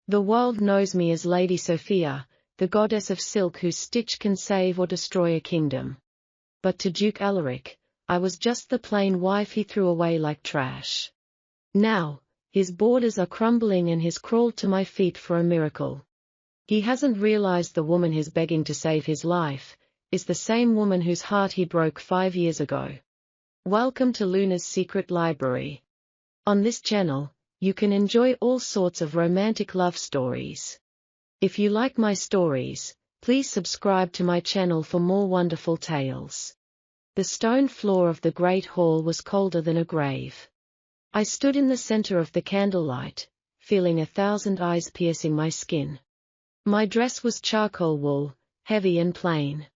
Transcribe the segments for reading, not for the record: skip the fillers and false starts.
The world knows me as Lady Sophia, the goddess of silk whose stitch can save or destroy a kingdom. But to Duke Alaric, I was just the plain wife he threw away like trash. Now, his borders are crumbling and he's crawled to my feet for a miracle. He hasn't realized the woman he's begging to save his life is the same woman whose heart he broke 5 years ago. Welcome to Luna's Secret Library. On this channel, you can enjoy all sorts of romantic love stories. If you like my stories, please subscribe to my channel for more wonderful tales. The stone floor of the great hall was colder than a grave. I stood in the center of the candlelight, feeling 1,000 eyes piercing my skin. My dress was charcoal wool, heavy and plain.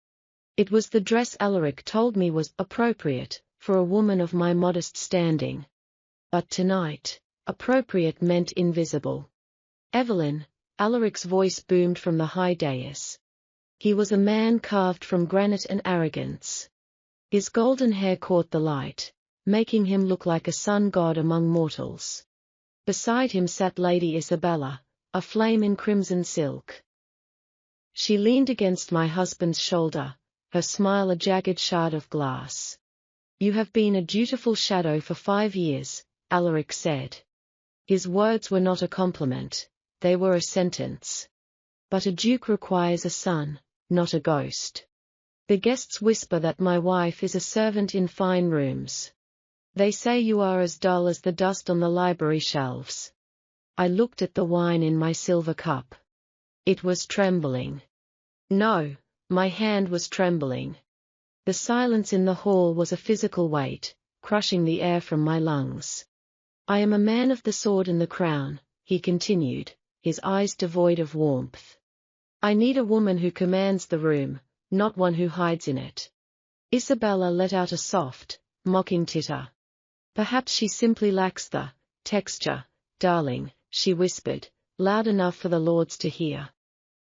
It was the dress Alaric told me was appropriate for a woman of my modest standing. But tonight, appropriate meant invisible. Evelyn, Alaric's voice boomed from the high dais. He was a man carved from granite and arrogance. His golden hair caught the light, making him look like a sun god among mortals. Beside him sat Lady Isabella, a flame in crimson silk. She leaned against my husband's shoulder, her smile a jagged shard of glass. "You have been a dutiful shadow for 5 years," Alaric said. His words were not a compliment, they were a sentence. But a duke requires a son, not a ghost. The guests whisper that my wife is a servant in fine rooms. They say you are as dull as the dust on the library shelves. I looked at the wine in my silver cup. It was trembling. No, my hand was trembling. The silence in the hall was a physical weight, crushing the air from my lungs. "I am a man of the sword and the crown," he continued, his eyes devoid of warmth. "I need a woman who commands the room, not one who hides in it." Isabella let out a soft, mocking titter. "Perhaps she simply lacks the texture, darling," she whispered, loud enough for the lords to hear.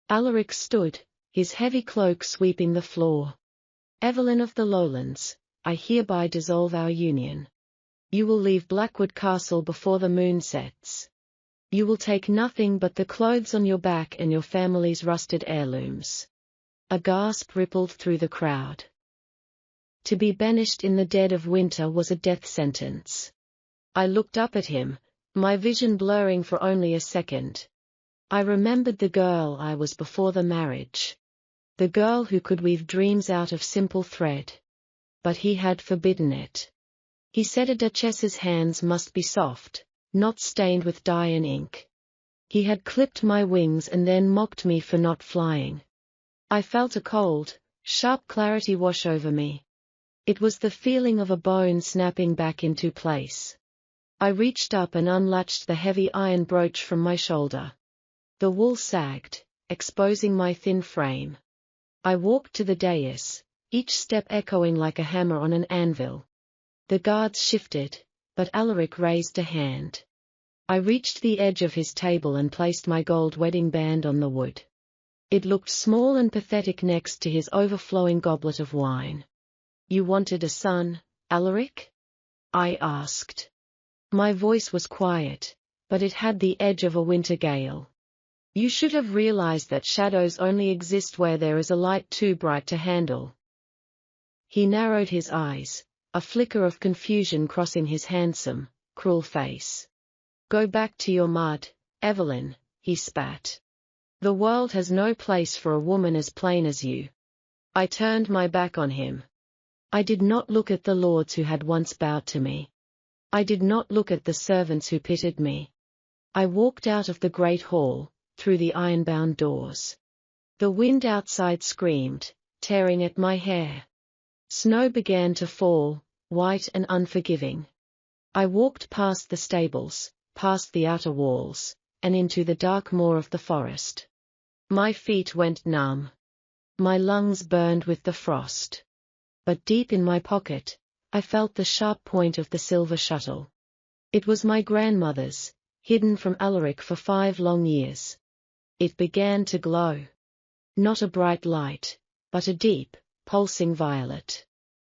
Alaric stood, his heavy cloak sweeping the floor. "Evelyn of the Lowlands, I hereby dissolve our union. You will leave Blackwood Castle before the moon sets. You will take nothing but the clothes on your back and your family's rusted heirlooms." A gasp rippled through the crowd. To be banished in the dead of winter was a death sentence. I looked up at him, my vision blurring for only a second. I remembered the girl I was before the marriage. The girl who could weave dreams out of simple thread. But he had forbidden it. He said a duchess's hands must be soft, not stained with dye and ink. He had clipped my wings and then mocked me for not flying. I felt a cold, sharp clarity wash over me. It was the feeling of a bone snapping back into place. I reached up and unlatched the heavy iron brooch from my shoulder. The wool sagged, exposing my thin frame. I walked to the dais, each step echoing like a hammer on an anvil. The guards shifted, but Alaric raised a hand. I reached the edge of his table and placed my gold wedding band on the wood. It looked small and pathetic next to his overflowing goblet of wine. "You wanted a son, Alaric?" I asked. My voice was quiet, but it had the edge of a winter gale. "You should have realized that shadows only exist where there is a light too bright to handle." He narrowed his eyes, a flicker of confusion crossing his handsome, cruel face. "Go back to your mud, Evelyn," he spat. "The world has no place for a woman as plain as you." I turned my back on him. I did not look at the lords who had once bowed to me. I did not look at the servants who pitied me. I walked out of the great hall, through the iron-bound doors. The wind outside screamed, tearing at my hair. Snow began to fall, white and unforgiving. I walked past the stables, past the outer walls, and into the dark moor of the forest. My feet went numb. My lungs burned with the frost. But deep in my pocket, I felt the sharp point of the silver shuttle. It was my grandmother's, hidden from Alaric for 5 long years. It began to glow. Not a bright light, but a deep, pulsing violet.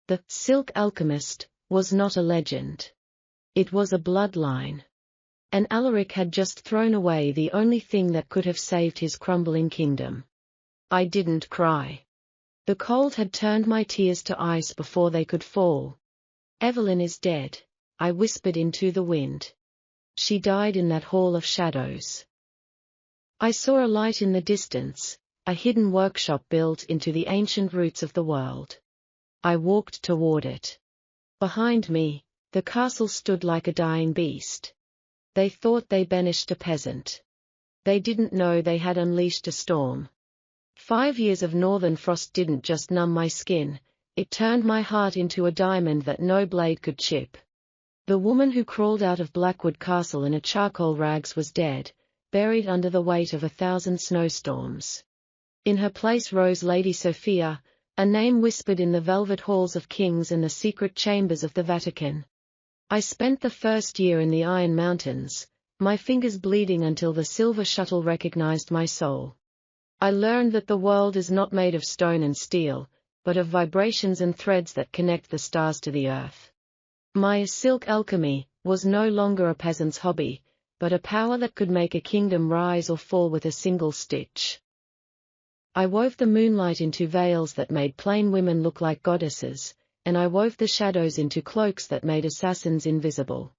The silk alchemist was not a legend. It was a bloodline. And Alaric had just thrown away the only thing that could have saved his crumbling kingdom. I didn't cry. The cold had turned my tears to ice before they could fall. Evelyn is dead, I whispered into the wind. She died in that hall of shadows. I saw a light in the distance, a hidden workshop built into the ancient roots of the world. I walked toward it. Behind me, the castle stood like a dying beast. They thought they banished a peasant. They didn't know they had unleashed a storm. 5 years of northern frost didn't just numb my skin, it turned my heart into a diamond that no blade could chip. The woman who crawled out of Blackwood Castle in a charcoal rags was dead, buried under the weight of 1,000 snowstorms. In her place rose Lady Sophia, a name whispered in the velvet halls of kings and the secret chambers of the Vatican. I spent the first year in the Iron Mountains, my fingers bleeding until the silver shuttle recognized my soul. I learned that the world is not made of stone and steel, but of vibrations and threads that connect the stars to the earth. My silk alchemy was no longer a peasant's hobby, but a power that could make a kingdom rise or fall with a single stitch. I wove the moonlight into veils that made plain women look like goddesses, and I wove the shadows into cloaks that made assassins invisible.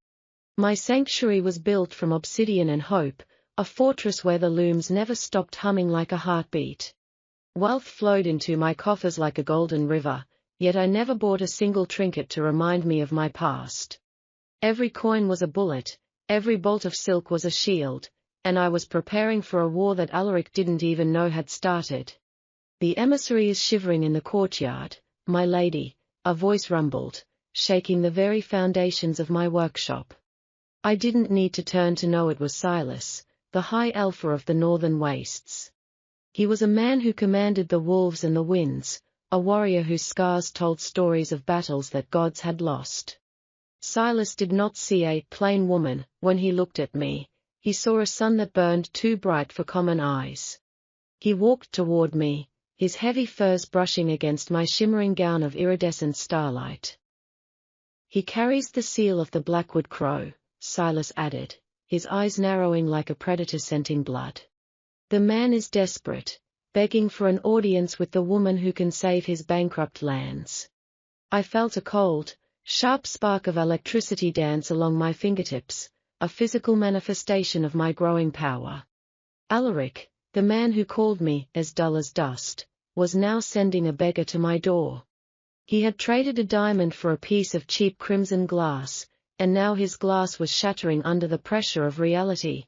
My sanctuary was built from obsidian and hope, a fortress where the looms never stopped humming like a heartbeat. Wealth flowed into my coffers like a golden river, yet I never bought a single trinket to remind me of my past. Every coin was a bullet, every bolt of silk was a shield, and I was preparing for a war that Alaric didn't even know had started. The emissary is shivering in the courtyard, my lady, a voice rumbled, shaking the very foundations of my workshop. I didn't need to turn to know it was Silas, the high alpha of the northern wastes. He was a man who commanded the wolves and the winds, a warrior whose scars told stories of battles that gods had lost. Silas did not see a plain woman when he looked at me, he saw a sun that burned too bright for common eyes. He walked toward me, his heavy furs brushing against my shimmering gown of iridescent starlight. He carries the seal of the Blackwood Crow, Silas added, his eyes narrowing like a predator scenting blood. The man is desperate, begging for an audience with the woman who can save his bankrupt lands. I felt a cold, sharp spark of electricity dance along my fingertips, a physical manifestation of my growing power. Alaric, the man who called me as dull as dust, was now sending a beggar to my door. He had traded a diamond for a piece of cheap crimson glass, and now his glass was shattering under the pressure of reality.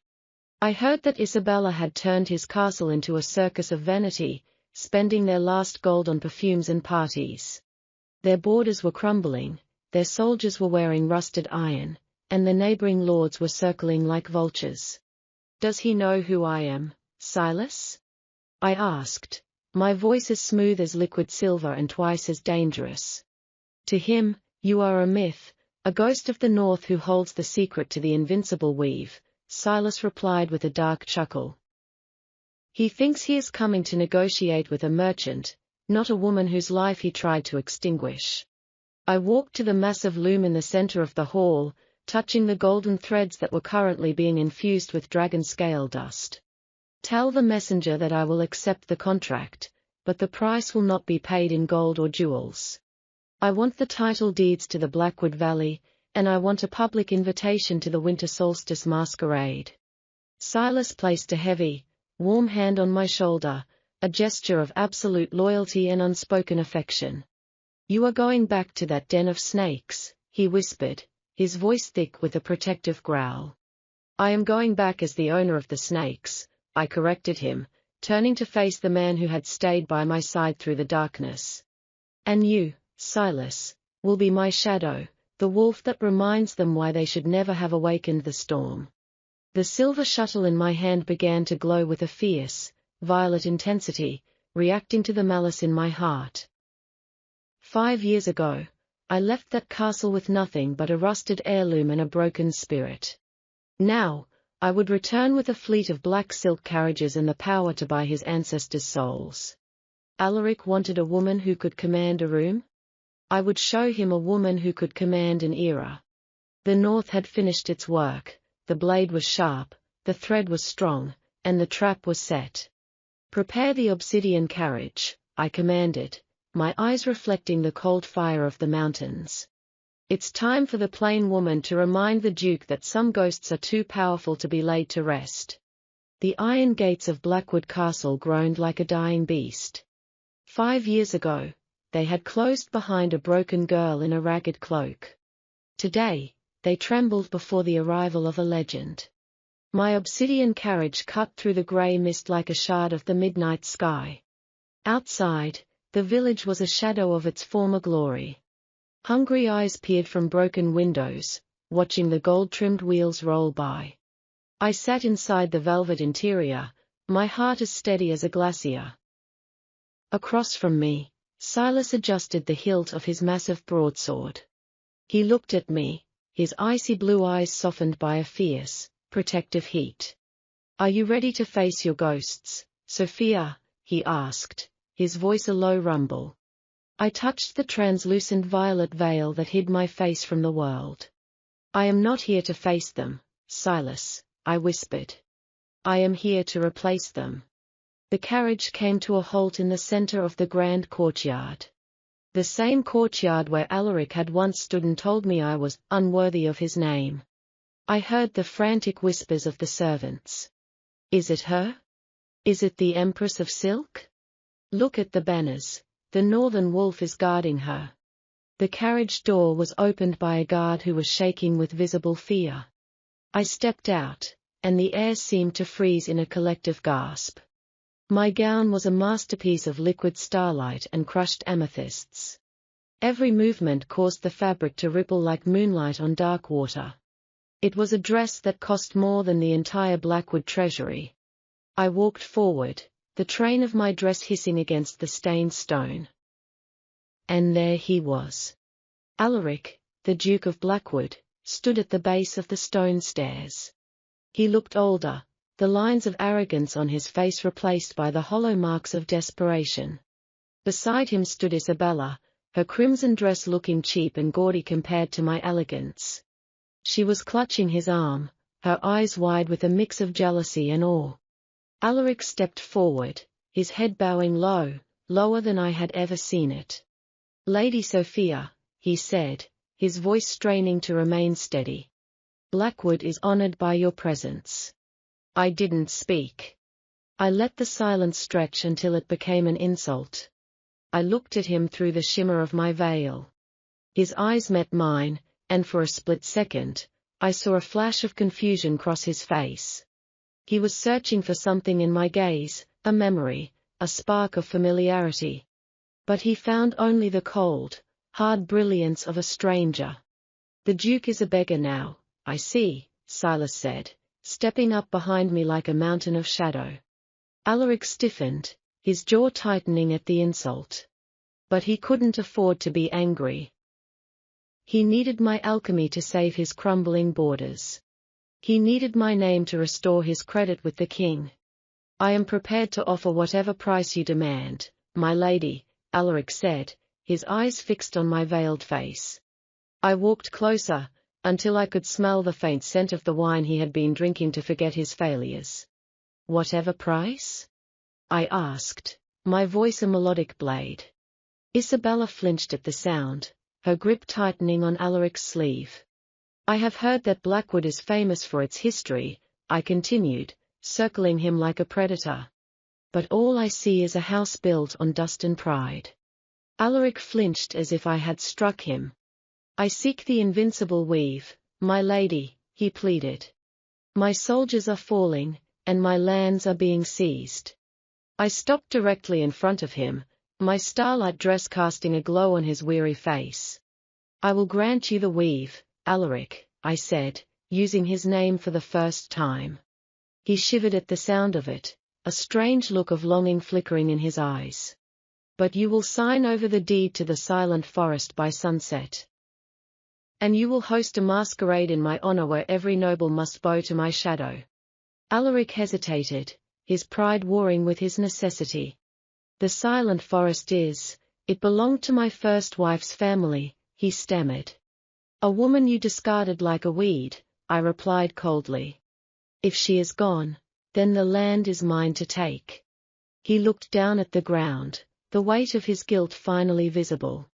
I heard that Isabella had turned his castle into a circus of vanity, spending their last gold on perfumes and parties. Their borders were crumbling, their soldiers were wearing rusted iron, and the neighboring lords were circling like vultures. Does he know who I am, Silas? I asked, my voice as smooth as liquid silver and twice as dangerous. To him, you are a myth, a ghost of the north who holds the secret to the invincible weave, Silas replied with a dark chuckle. He thinks he is coming to negotiate with a merchant, not a woman whose life he tried to extinguish. I walked to the massive loom in the center of the hall, touching the golden threads that were currently being infused with dragon scale dust. Tell the messenger that I will accept the contract, but the price will not be paid in gold or jewels. I want the title deeds to the Blackwood Valley, and I want a public invitation to the winter solstice masquerade. Silas placed a heavy, warm hand on my shoulder, a gesture of absolute loyalty and unspoken affection. You are going back to that den of snakes, he whispered, his voice thick with a protective growl. I am going back as the owner of the snakes, I corrected him, turning to face the man who had stayed by my side through the darkness. And you, Silas, will be my shadow, the wolf that reminds them why they should never have awakened the storm. The silver shuttle in my hand began to glow with a fierce, violet intensity, reacting to the malice in my heart. 5 years ago, I left that castle with nothing but a rusted heirloom and a broken spirit. Now, I would return with a fleet of black silk carriages and the power to buy his ancestors' souls. Alaric wanted a woman who could command a room? I would show him a woman who could command an era. The North had finished its work, the blade was sharp, the thread was strong, and the trap was set. "Prepare the obsidian carriage," I commanded, my eyes reflecting the cold fire of the mountains. "It's time for the plain woman to remind the Duke that some ghosts are too powerful to be laid to rest." The iron gates of Blackwood Castle groaned like a dying beast. 5 years ago, they had closed behind a broken girl in a ragged cloak. Today, they trembled before the arrival of a legend. My obsidian carriage cut through the grey mist like a shard of the midnight sky. Outside, the village was a shadow of its former glory. Hungry eyes peered from broken windows, watching the gold-trimmed wheels roll by. I sat inside the velvet interior, my heart as steady as a glacier. Across from me, Silas adjusted the hilt of his massive broadsword. He looked at me, his icy blue eyes softened by a fierce, protective heat. "Are you ready to face your ghosts, Sophia?" he asked, his voice a low rumble. I touched the translucent violet veil that hid my face from the world. "I am not here to face them, Silas," I whispered. "I am here to replace them." The carriage came to a halt in the center of the grand courtyard. The same courtyard where Alaric had once stood and told me I was unworthy of his name. I heard the frantic whispers of the servants. "Is it her? Is it the Empress of Silk? Look at the banners, the Northern Wolf is guarding her." The carriage door was opened by a guard who was shaking with visible fear. I stepped out, and the air seemed to freeze in a collective gasp. My gown was a masterpiece of liquid starlight and crushed amethysts. Every movement caused the fabric to ripple like moonlight on dark water. It was a dress that cost more than the entire Blackwood treasury. I walked forward, the train of my dress hissing against the stained stone. And there he was. Alaric, the Duke of Blackwood, stood at the base of the stone stairs. He looked older, the lines of arrogance on his face replaced by the hollow marks of desperation. Beside him stood Isabella, her crimson dress looking cheap and gaudy compared to my elegance. She was clutching his arm, her eyes wide with a mix of jealousy and awe. Alaric stepped forward, his head bowing low, lower than I had ever seen it. "Lady Sophia," he said, his voice straining to remain steady. "Blackwood is honored by your presence." I didn't speak. I let the silence stretch until it became an insult. I looked at him through the shimmer of my veil. His eyes met mine, and for a split second, I saw a flash of confusion cross his face. He was searching for something in my gaze, a memory, a spark of familiarity. But he found only the cold, hard brilliance of a stranger. "The Duke is a beggar now, I see," Silas said, stepping up behind me like a mountain of shadow. Alaric stiffened, his jaw tightening at the insult. But he couldn't afford to be angry. He needed my alchemy to save his crumbling borders. He needed my name to restore his credit with the king. "I am prepared to offer whatever price you demand, my lady," Alaric said, his eyes fixed on my veiled face. I walked closer, until I could smell the faint scent of the wine he had been drinking to forget his failures. "Whatever price?" I asked, my voice a melodic blade. Isabella flinched at the sound, her grip tightening on Alaric's sleeve. "I have heard that Blackwood is famous for its history," I continued, circling him like a predator. "But all I see is a house built on dust and pride." Alaric flinched as if I had struck him. "I seek the invincible weave, my lady," he pleaded. "My soldiers are falling, and my lands are being seized." I stopped directly in front of him, my starlight dress casting a glow on his weary face. "I will grant you the weave, Alaric," I said, using his name for the first time. He shivered at the sound of it, a strange look of longing flickering in his eyes. "But you will sign over the deed to the silent forest by sunset. And you will host a masquerade in my honor where every noble must bow to my shadow." Alaric hesitated, his pride warring with his necessity. "The silent forest it belonged to my first wife's family," he stammered. "A woman you discarded like a weed, I replied coldly. If she is gone, then the land is mine to take. He looked down at the ground, the weight of his guilt finally visible.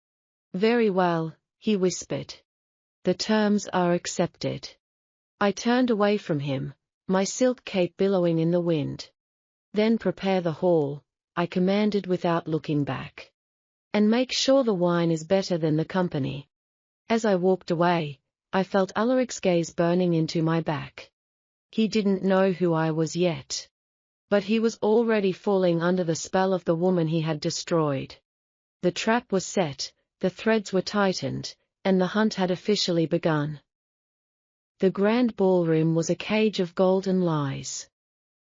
Very well, he whispered. The terms are accepted. I turned away from him, my silk cape billowing in the wind. Then prepare the hall, I commanded without looking back. And make sure the wine is better than the company. As I walked away, I felt Alaric's gaze burning into my back. He didn't know who I was yet. But he was already falling under the spell of the woman he had destroyed. The trap was set, the threads were tightened, and the hunt had officially begun. The grand ballroom was a cage of golden lies.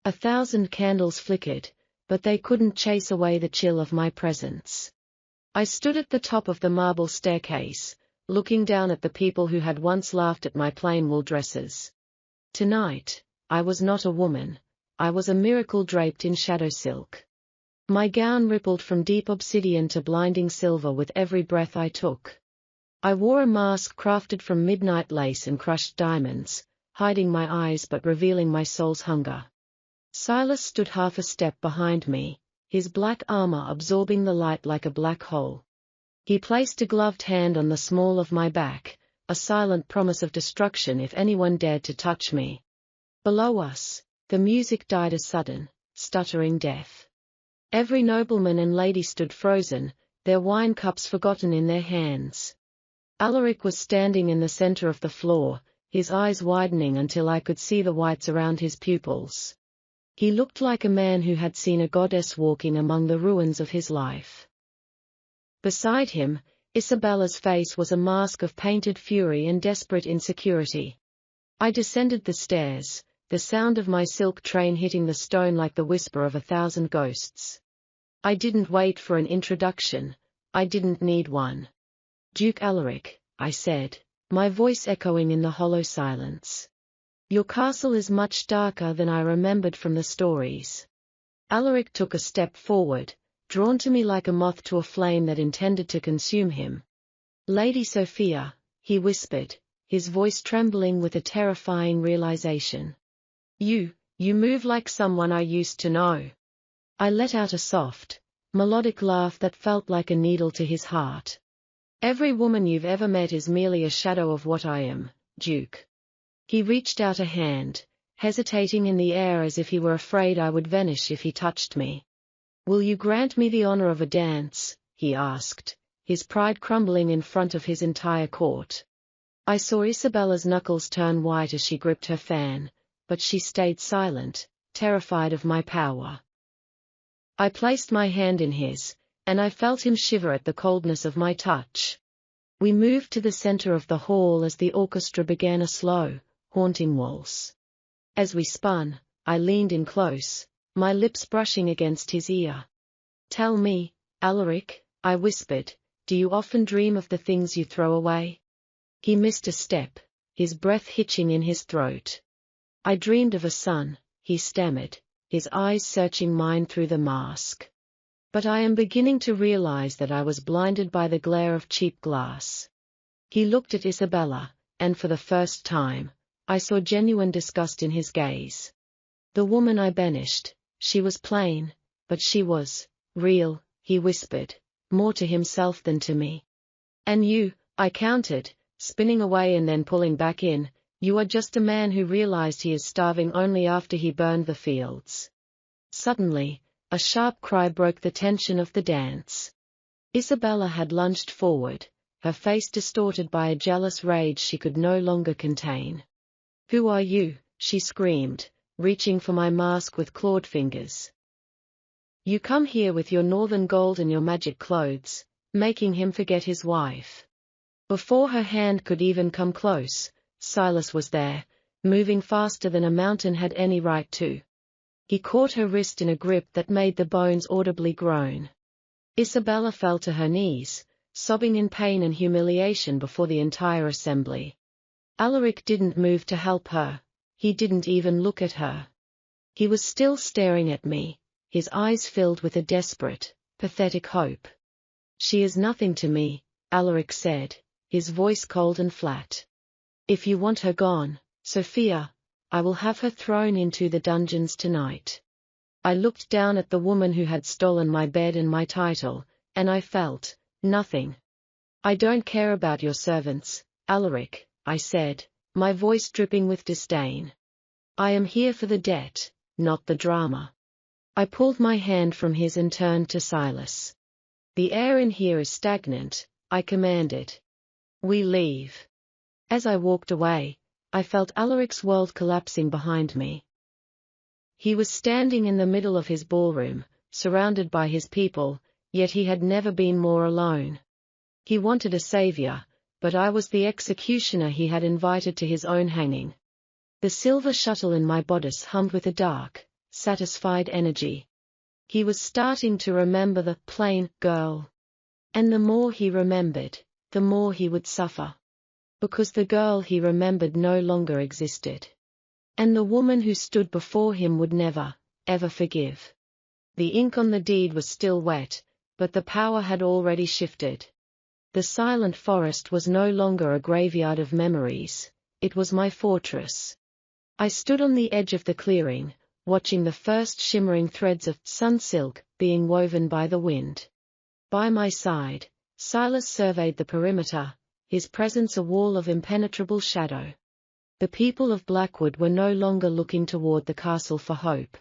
1,000 candles flickered, but they couldn't chase away the chill of my presence. I stood at the top of the marble staircase, looking down at the people who had once laughed at my plain wool dresses. Tonight, I was not a woman, I was a miracle draped in shadow silk. My gown rippled from deep obsidian to blinding silver with every breath I took. I wore a mask crafted from midnight lace and crushed diamonds, hiding my eyes but revealing my soul's hunger. Silas stood half a step behind me, his black armor absorbing the light like a black hole. He placed a gloved hand on the small of my back, a silent promise of destruction if anyone dared to touch me. Below us, the music died a sudden, stuttering death. Every nobleman and lady stood frozen, their wine cups forgotten in their hands. Alaric was standing in the center of the floor, his eyes widening until I could see the whites around his pupils. He looked like a man who had seen a goddess walking among the ruins of his life. Beside him, Isabella's face was a mask of painted fury and desperate insecurity. I descended the stairs, the sound of my silk train hitting the stone like the whisper of 1,000 ghosts. I didn't wait for an introduction, I didn't need one. Duke Alaric, I said, my voice echoing in the hollow silence. Your castle is much darker than I remembered from the stories. Alaric took a step forward, drawn to me like a moth to a flame that intended to consume him. Lady Sophia, he whispered, his voice trembling with a terrifying realization. You move like someone I used to know. I let out a soft, melodic laugh that felt like a needle to his heart. Every woman you've ever met is merely a shadow of what I am, Duke. He reached out a hand, hesitating in the air as if he were afraid I would vanish if he touched me. Will you grant me the honor of a dance? He asked, his pride crumbling in front of his entire court. I saw Isabella's knuckles turn white as she gripped her fan, but she stayed silent, terrified of my power. I placed my hand in his, and I felt him shiver at the coldness of my touch. We moved to the center of the hall as the orchestra began a slow, haunting waltz. As we spun, I leaned in close, my lips brushing against his ear. Tell me, Alaric, I whispered, do you often dream of the things you throw away? He missed a step, his breath hitching in his throat. I dreamed of a son, he stammered, his eyes searching mine through the mask. But I am beginning to realize that I was blinded by the glare of cheap glass. He looked at Isabella, and for the first time, I saw genuine disgust in his gaze. The woman I banished, she was plain, but she was real, he whispered, more to himself than to me. And you, I countered, spinning away and then pulling back in, you are just a man who realized he is starving only after he burned the fields. Suddenly, a sharp cry broke the tension of the dance. Isabella had lunged forward, her face distorted by a jealous rage she could no longer contain. Who are you? She screamed, reaching for my mask with clawed fingers. You come here with your northern gold and your magic clothes, making him forget his wife. Before her hand could even come close, Silas was there, moving faster than a mountain had any right to. He caught her wrist in a grip that made the bones audibly groan. Isabella fell to her knees, sobbing in pain and humiliation before the entire assembly. Alaric didn't move to help her, he didn't even look at her. He was still staring at me, his eyes filled with a desperate, pathetic hope. She is nothing to me, Alaric said, his voice cold and flat. If you want her gone, Sophia, I will have her thrown into the dungeons tonight. I looked down at the woman who had stolen my bed and my title, and I felt nothing. I don't care about your servants, Alaric, I said, my voice dripping with disdain. I am here for the debt, not the drama. I pulled my hand from his and turned to Silas. The air in here is stagnant, I commanded. We leave. As I walked away, I felt Alaric's world collapsing behind me. He was standing in the middle of his ballroom, surrounded by his people, yet he had never been more alone. He wanted a savior, but I was the executioner he had invited to his own hanging. The silver shuttle in my bodice hummed with a dark, satisfied energy. He was starting to remember the plain girl. And the more he remembered, the more he would suffer. Because the girl he remembered no longer existed. And the woman who stood before him would never, ever forgive. The ink on the deed was still wet, but the power had already shifted. The silent forest was no longer a graveyard of memories, it was my fortress. I stood on the edge of the clearing, watching the first shimmering threads of sun-silk being woven by the wind. By my side, Silas surveyed the perimeter, his presence a wall of impenetrable shadow. The people of Blackwood were no longer looking toward the castle for hope.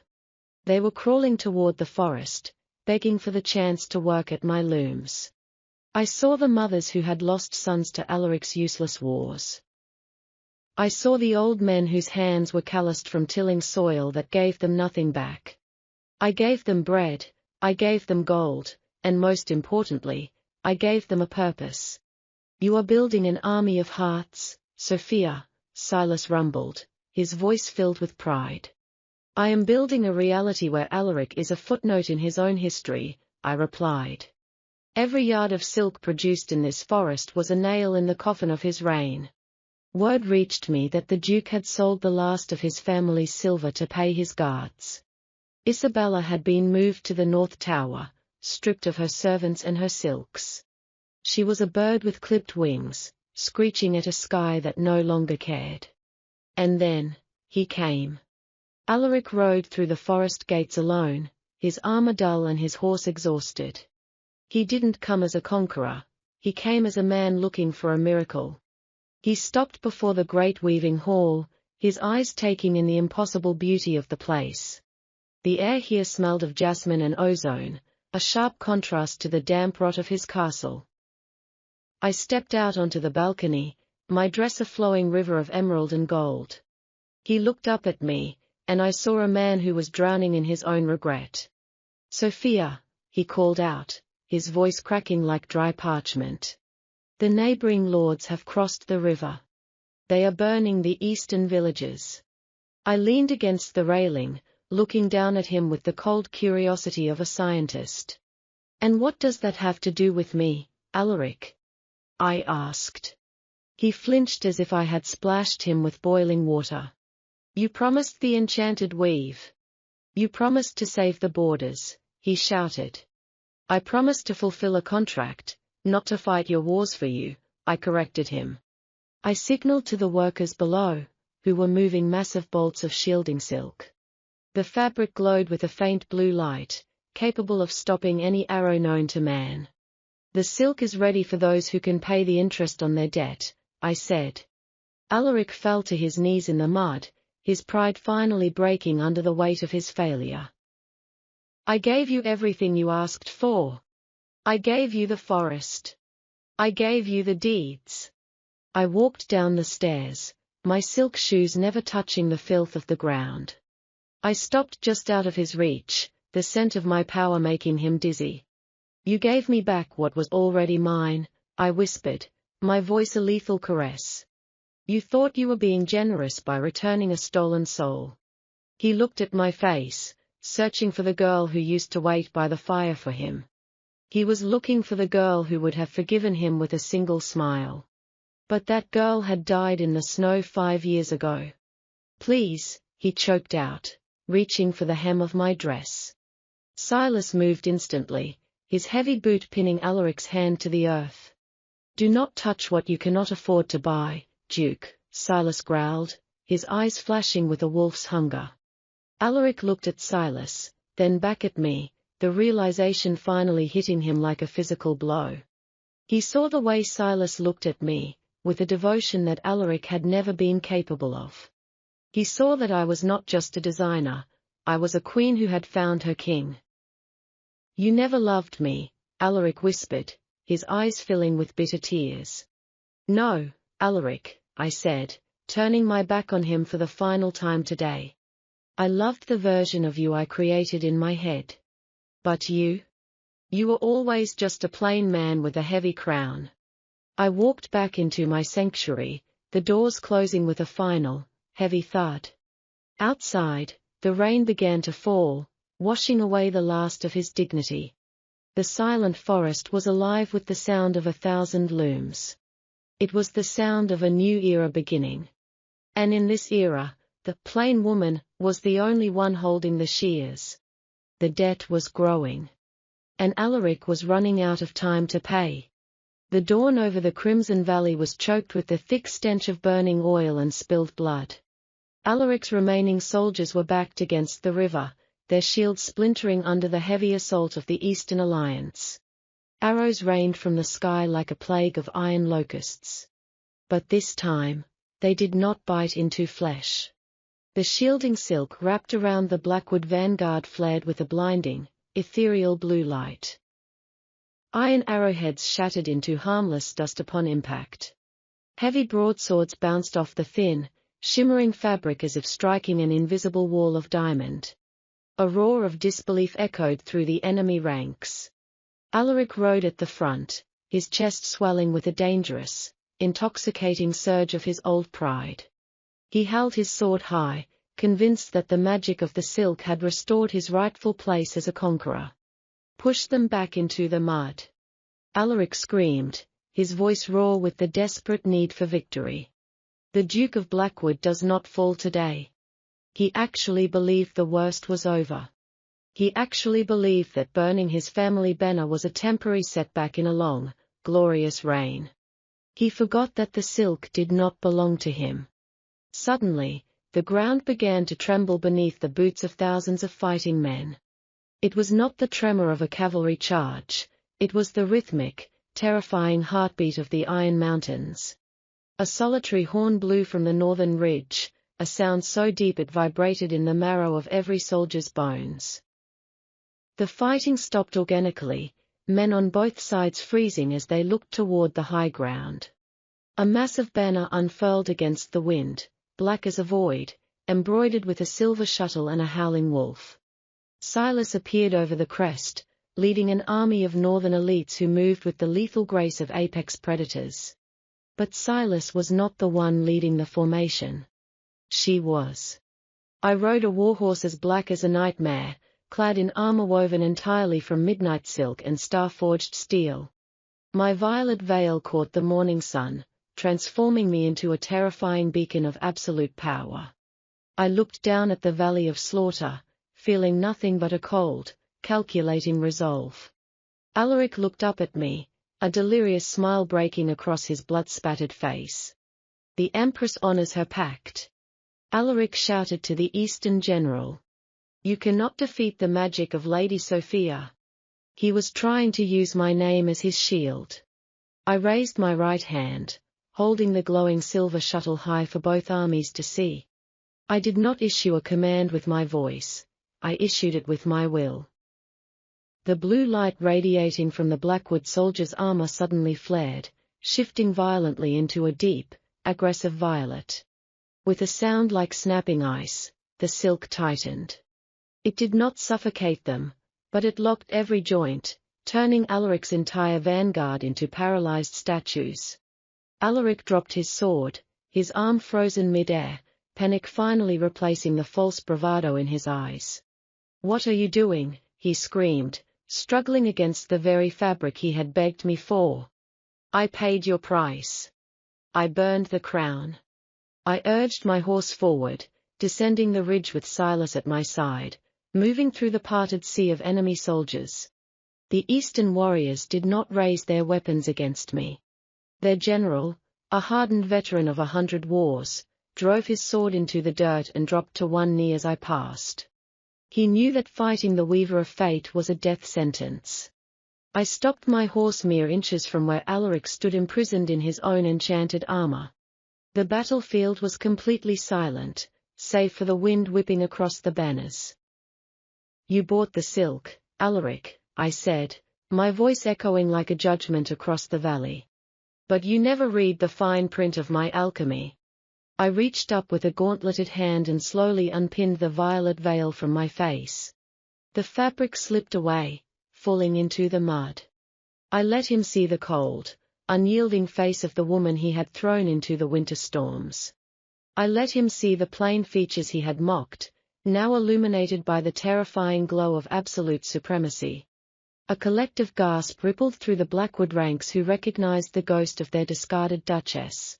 They were crawling toward the forest, begging for the chance to work at my looms. I saw the mothers who had lost sons to Alaric's useless wars. I saw the old men whose hands were calloused from tilling soil that gave them nothing back. I gave them bread, I gave them gold, and most importantly, I gave them a purpose. You are building an army of hearts, Sophia, Silas rumbled, his voice filled with pride. I am building a reality where Alaric is a footnote in his own history, I replied. Every yard of silk produced in this forest was a nail in the coffin of his reign. Word reached me that the Duke had sold the last of his family's silver to pay his guards. Isabella had been moved to the North Tower, stripped of her servants and her silks. She was a bird with clipped wings, screeching at a sky that no longer cared. And then, he came. Alaric rode through the forest gates alone, his armor dull and his horse exhausted. He didn't come as a conqueror, he came as a man looking for a miracle. He stopped before the great weaving hall, his eyes taking in the impossible beauty of the place. The air here smelled of jasmine and ozone, a sharp contrast to the damp rot of his castle. I stepped out onto the balcony, my dress a flowing river of emerald and gold. He looked up at me, and I saw a man who was drowning in his own regret. Sophia, he called out, his voice cracking like dry parchment. The neighboring lords have crossed the river. They are burning the eastern villages. I leaned against the railing, looking down at him with the cold curiosity of a scientist. And what does that have to do with me, Alaric? I asked. He flinched as if I had splashed him with boiling water. You promised the enchanted weave. You promised to save the borders, he shouted. I promised to fulfill a contract, not to fight your wars for you, I corrected him. I signaled to the workers below, who were moving massive bolts of shielding silk. The fabric glowed with a faint blue light, capable of stopping any arrow known to man. The silk is ready for those who can pay the interest on their debt, I said. Alaric fell to his knees in the mud, his pride finally breaking under the weight of his failure. I gave you everything you asked for. I gave you the forest. I gave you the deeds. I walked down the stairs, my silk shoes never touching the filth of the ground. I stopped just out of his reach, the scent of my power making him dizzy. You gave me back what was already mine, I whispered, my voice a lethal caress. You thought you were being generous by returning a stolen soul. He looked at my face, searching for the girl who used to wait by the fire for him. He was looking for the girl who would have forgiven him with a single smile. But that girl had died in the snow 5 years ago. Please, he choked out, reaching for the hem of my dress. Silas moved instantly, his heavy boot pinning Alaric's hand to the earth. Do not touch what you cannot afford to buy, Duke, Silas growled, his eyes flashing with a wolf's hunger. Alaric looked at Silas, then back at me, the realization finally hitting him like a physical blow. He saw the way Silas looked at me, with a devotion that Alaric had never been capable of. He saw that I was not just a designer, I was a queen who had found her king. "You never loved me," Alaric whispered, his eyes filling with bitter tears. "No, Alaric," I said, turning my back on him for the final time today. "I loved the version of you I created in my head. But you? You were always just a plain man with a heavy crown." I walked back into my sanctuary, the doors closing with a final, heavy thud. Outside, the rain began to fall, washing away the last of his dignity. The silent forest was alive with the sound of 1,000 looms. It was the sound of a new era beginning. And in this era, the plain woman was the only one holding the shears. The debt was growing. And Alaric was running out of time to pay. The dawn over the Crimson Valley was choked with the thick stench of burning oil and spilled blood. Alaric's remaining soldiers were backed against the river, their shields splintering under the heavy assault of the Eastern Alliance. Arrows rained from the sky like a plague of iron locusts. But this time, they did not bite into flesh. The shielding silk wrapped around the Blackwood vanguard flared with a blinding, ethereal blue light. Iron arrowheads shattered into harmless dust upon impact. Heavy broadswords bounced off the thin, shimmering fabric as if striking an invisible wall of diamond. A roar of disbelief echoed through the enemy ranks. Alaric rode at the front, his chest swelling with a dangerous, intoxicating surge of his old pride. He held his sword high, convinced that the magic of the silk had restored his rightful place as a conqueror. "Push them back into the mud," Alaric screamed, his voice raw with the desperate need for victory. "The Duke of Blackwood does not fall today." He actually believed the worst was over. He actually believed that burning his family banner was a temporary setback in a long, glorious reign. He forgot that the silk did not belong to him. Suddenly, the ground began to tremble beneath the boots of thousands of fighting men. It was not the tremor of a cavalry charge, it was the rhythmic, terrifying heartbeat of the Iron Mountains. A solitary horn blew from the northern ridge, a sound so deep it vibrated in the marrow of every soldier's bones. The fighting stopped organically, men on both sides freezing as they looked toward the high ground. A massive banner unfurled against the wind, black as a void, embroidered with a silver shuttle and a howling wolf. Silas appeared over the crest, leading an army of northern elites who moved with the lethal grace of apex predators. But Silas was not the one leading the formation. She was. I rode a warhorse as black as a nightmare, clad in armor woven entirely from midnight silk and star-forged steel. My violet veil caught the morning sun, transforming me into a terrifying beacon of absolute power. I looked down at the valley of slaughter, feeling nothing but a cold, calculating resolve. Alaric looked up at me, a delirious smile breaking across his blood-spattered face. "The Empress honors her pact," Alaric shouted to the Eastern general. "You cannot defeat the magic of Lady Sophia." He was trying to use my name as his shield. I raised my right hand, holding the glowing silver shuttle high for both armies to see. I did not issue a command with my voice, I issued it with my will. The blue light radiating from the Blackwood soldiers' armor suddenly flared, shifting violently into a deep, aggressive violet. With a sound like snapping ice, the silk tightened. It did not suffocate them, but it locked every joint, turning Alaric's entire vanguard into paralyzed statues. Alaric dropped his sword, his arm frozen mid-air, panic finally replacing the false bravado in his eyes. "What are you doing?" he screamed, struggling against the very fabric he had begged me for. "I paid your price. I burned the crown." I urged my horse forward, descending the ridge with Silas at my side, moving through the parted sea of enemy soldiers. The Eastern warriors did not raise their weapons against me. Their general, a hardened veteran of 100 wars, drove his sword into the dirt and dropped to one knee as I passed. He knew that fighting the Weaver of Fate was a death sentence. I stopped my horse mere inches from where Alaric stood imprisoned in his own enchanted armor. The battlefield was completely silent, save for the wind whipping across the banners. "You bought the silk, Alaric," I said, my voice echoing like a judgment across the valley. "But you never read the fine print of my alchemy." I reached up with a gauntleted hand and slowly unpinned the violet veil from my face. The fabric slipped away, falling into the mud. I let him see the cold, unyielding face of the woman he had thrown into the winter storms. I let him see the plain features he had mocked, now illuminated by the terrifying glow of absolute supremacy. A collective gasp rippled through the Blackwood ranks who recognized the ghost of their discarded Duchess.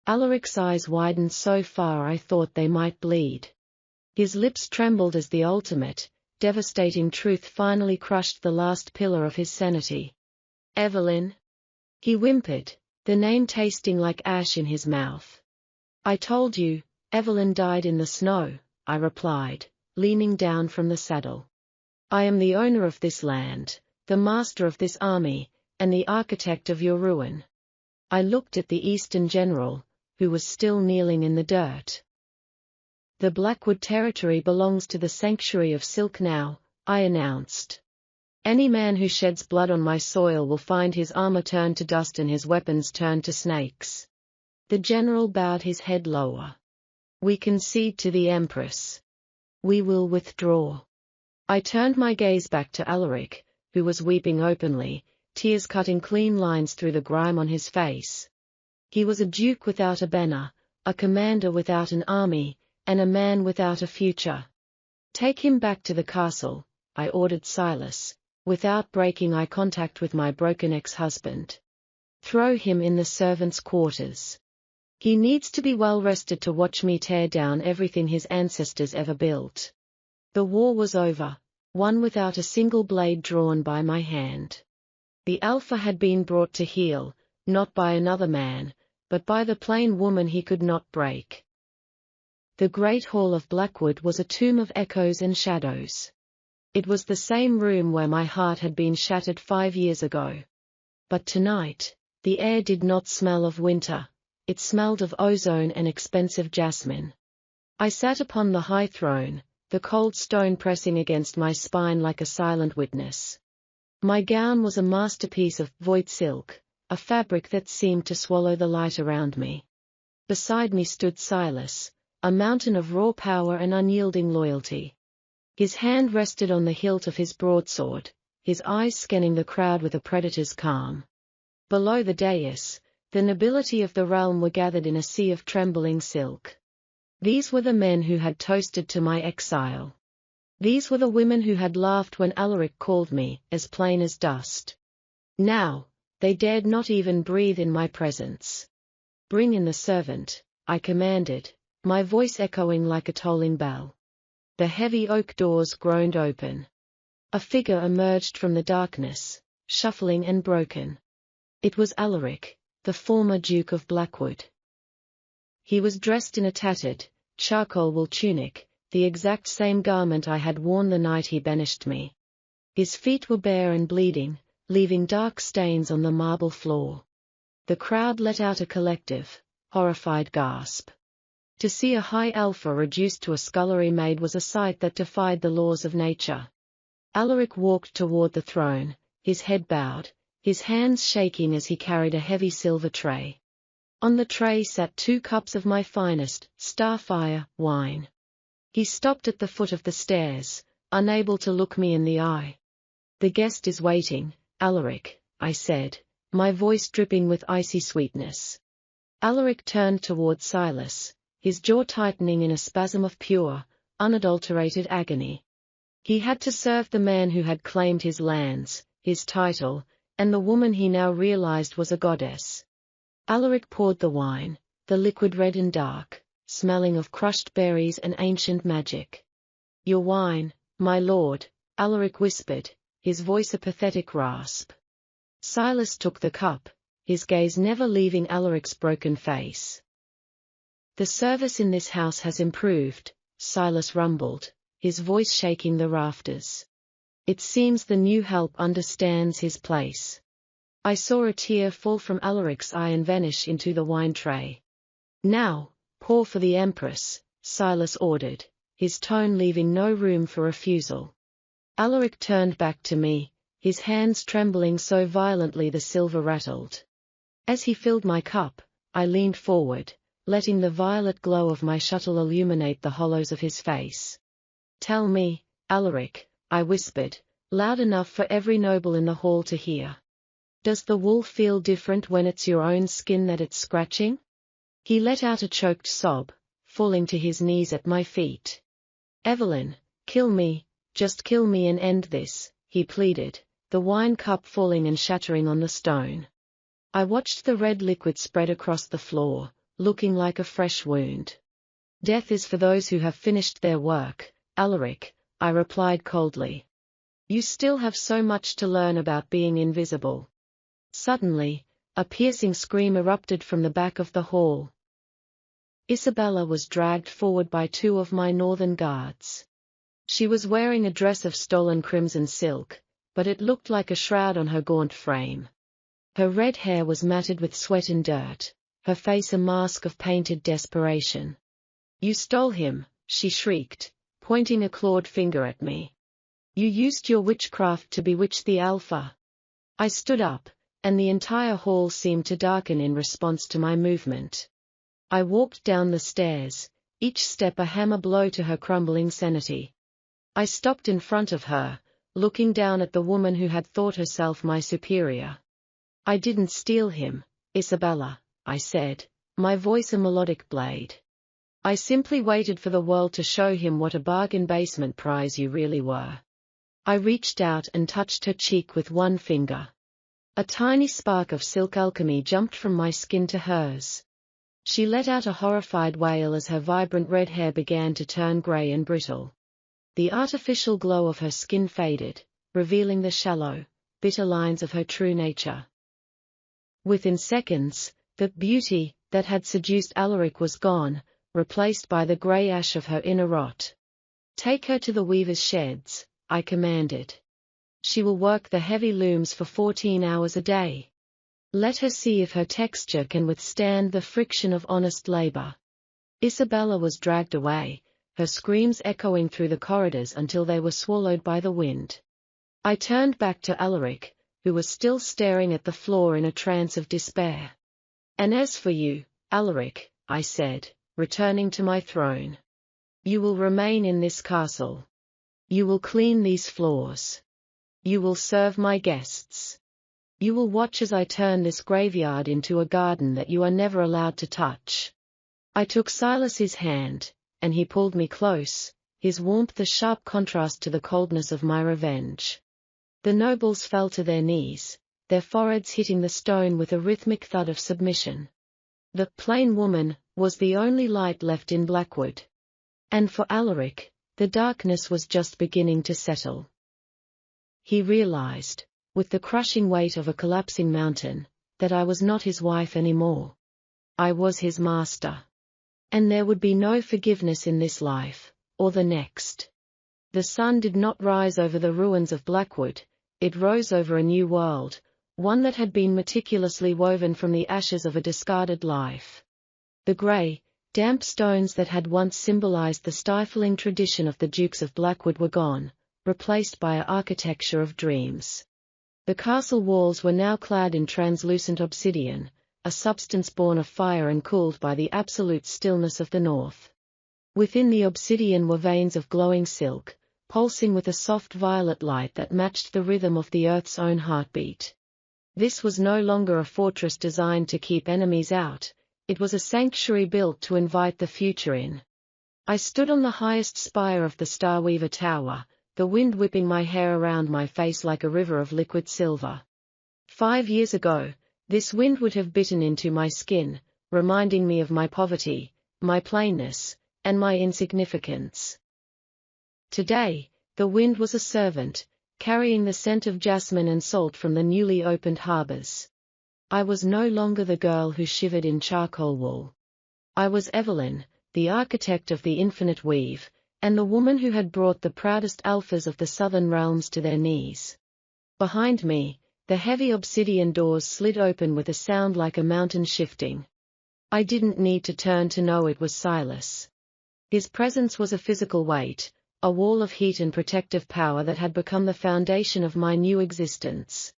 Alaric's eyes widened so far I thought they might bleed. His lips trembled as the ultimate, devastating truth finally crushed the last pillar of his sanity. "Evelyn?" He whimpered, the name tasting like ash in his mouth. "I told you, Evelyn died in the snow," I replied, leaning down from the saddle. "I am the owner of this land, the master of this army, and the architect of your ruin." I looked at the Eastern general, who was still kneeling in the dirt. "The Blackwood territory belongs to the Sanctuary of Silk now," I announced. "Any man who sheds blood on my soil will find his armor turned to dust and his weapons turned to snakes." The general bowed his head lower. "We concede to the Empress. We will withdraw." I turned my gaze back to Alaric, who was weeping openly, tears cutting clean lines through the grime on his face. He was a duke without a banner, a commander without an army, and a man without a future. "Take him back to the castle," I ordered Silas, without breaking eye contact with my broken ex-husband. "Throw him in the servants' quarters. He needs to be well rested to watch me tear down everything his ancestors ever built." The war was over, one without a single blade drawn by my hand. The Alpha had been brought to heel, not by another man, but by the plain woman he could not break. The great hall of Blackwood was a tomb of echoes and shadows. It was the same room where my heart had been shattered 5 years ago. But tonight, the air did not smell of winter, it smelled of ozone and expensive jasmine. I sat upon the high throne, the cold stone pressing against my spine like a silent witness. My gown was a masterpiece of void silk, a fabric that seemed to swallow the light around me. Beside me stood Silas, a mountain of raw power and unyielding loyalty. His hand rested on the hilt of his broadsword, his eyes scanning the crowd with a predator's calm. Below the dais, the nobility of the realm were gathered in a sea of trembling silk. These were the men who had toasted to my exile. These were the women who had laughed when Alaric called me, as plain as dust. Now, they dared not even breathe in my presence. "Bring in the servant," I commanded, my voice echoing like a tolling bell. The heavy oak doors groaned open. A figure emerged from the darkness, shuffling and broken. It was Alaric, the former Duke of Blackwood. He was dressed in a tattered, charcoal wool tunic, the exact same garment I had worn the night he banished me. His feet were bare and bleeding, leaving dark stains on the marble floor. The crowd let out a collective, horrified gasp. To see a high alpha reduced to a scullery maid was a sight that defied the laws of nature. Alaric walked toward the throne, his head bowed, his hands shaking as he carried a heavy silver tray. On the tray sat 2 cups of my finest, Starfire, wine. He stopped at the foot of the stairs, unable to look me in the eye. "The guest is waiting, Alaric," I said, my voice dripping with icy sweetness. Alaric turned toward Silas, his jaw tightening in a spasm of pure, unadulterated agony. He had to serve the man who had claimed his lands, his title, and the woman he now realized was a goddess. Alaric poured the wine, the liquid red and dark, smelling of crushed berries and ancient magic. "Your wine, my lord," Alaric whispered, his voice a pathetic rasp. Silas took the cup, his gaze never leaving Alaric's broken face. The service in this house has improved, Silas rumbled, his voice shaking the rafters. It seems the new help understands his place. I saw a tear fall from Alaric's eye and vanish into the wine tray. Now, pour for the Empress, Silas ordered, his tone leaving no room for refusal. Alaric turned back to me, his hands trembling so violently the silver rattled. As he filled my cup, I leaned forward, letting the violet glow of my shuttle illuminate the hollows of his face. Tell me, Alaric, I whispered, loud enough for every noble in the hall to hear. Does the wool feel different when it's your own skin that it's scratching? He let out a choked sob, falling to his knees at my feet. Evelyn, kill me, just kill me and end this, he pleaded, the wine cup falling and shattering on the stone. I watched the red liquid spread across the floor, looking like a fresh wound. Death is for those who have finished their work, Alaric, I replied coldly. You still have so much to learn about being invisible. Suddenly, a piercing scream erupted from the back of the hall. Isabella was dragged forward by two of my northern guards. She was wearing a dress of stolen crimson silk, but it looked like a shroud on her gaunt frame. Her red hair was matted with sweat and dirt, her face a mask of painted desperation. You stole him, she shrieked, pointing a clawed finger at me. You used your witchcraft to bewitch the Alpha. I stood up, and the entire hall seemed to darken in response to my movement. I walked down the stairs, each step a hammer blow to her crumbling sanity. I stopped in front of her, looking down at the woman who had thought herself my superior. I didn't steal him, Isabella, I said, my voice a melodic blade. I simply waited for the world to show him what a bargain basement prize you really were. I reached out and touched her cheek with one finger. A tiny spark of silk alchemy jumped from my skin to hers. She let out a horrified wail as her vibrant red hair began to turn grey and brittle. The artificial glow of her skin faded, revealing the shallow, bitter lines of her true nature. Within seconds, the beauty that had seduced Alaric was gone, replaced by the grey ash of her inner rot. Take her to the weaver's sheds, I commanded. She will work the heavy looms for 14 hours a day. Let her see if her texture can withstand the friction of honest labor. Isabella was dragged away, her screams echoing through the corridors until they were swallowed by the wind. I turned back to Alaric, who was still staring at the floor in a trance of despair. And as for you, Alaric, I said, returning to my throne. You will remain in this castle. You will clean these floors. You will serve my guests. You will watch as I turn this graveyard into a garden that you are never allowed to touch. I took Silas's hand, and he pulled me close, his warmth a sharp contrast to the coldness of my revenge. The nobles fell to their knees, their foreheads hitting the stone with a rhythmic thud of submission. The plain woman was the only light left in Blackwood. And for Alaric, the darkness was just beginning to settle. He realized, with the crushing weight of a collapsing mountain, that I was not his wife anymore. I was his master. And there would be no forgiveness in this life, or the next. The sun did not rise over the ruins of Blackwood, it rose over a new world, one that had been meticulously woven from the ashes of a discarded life. The grey, damp stones that had once symbolized the stifling tradition of the Dukes of Blackwood were gone, replaced by an architecture of dreams. The castle walls were now clad in translucent obsidian, a substance born of fire and cooled by the absolute stillness of the north. Within the obsidian were veins of glowing silk, pulsing with a soft violet light that matched the rhythm of the earth's own heartbeat. This was no longer a fortress designed to keep enemies out, it was a sanctuary built to invite the future in. I stood on the highest spire of the Starweaver Tower, the wind whipping my hair around my face like a river of liquid silver. 5 years ago, this wind would have bitten into my skin, reminding me of my poverty, my plainness, and my insignificance. Today, the wind was a servant, carrying the scent of jasmine and salt from the newly opened harbors. I was no longer the girl who shivered in charcoal wool. I was Evelyn, the architect of the infinite weave, and the woman who had brought the proudest alphas of the southern realms to their knees. Behind me, the heavy obsidian doors slid open with a sound like a mountain shifting. I didn't need to turn to know it was Silas. His presence was a physical weight, a wall of heat and protective power that had become the foundation of my new existence.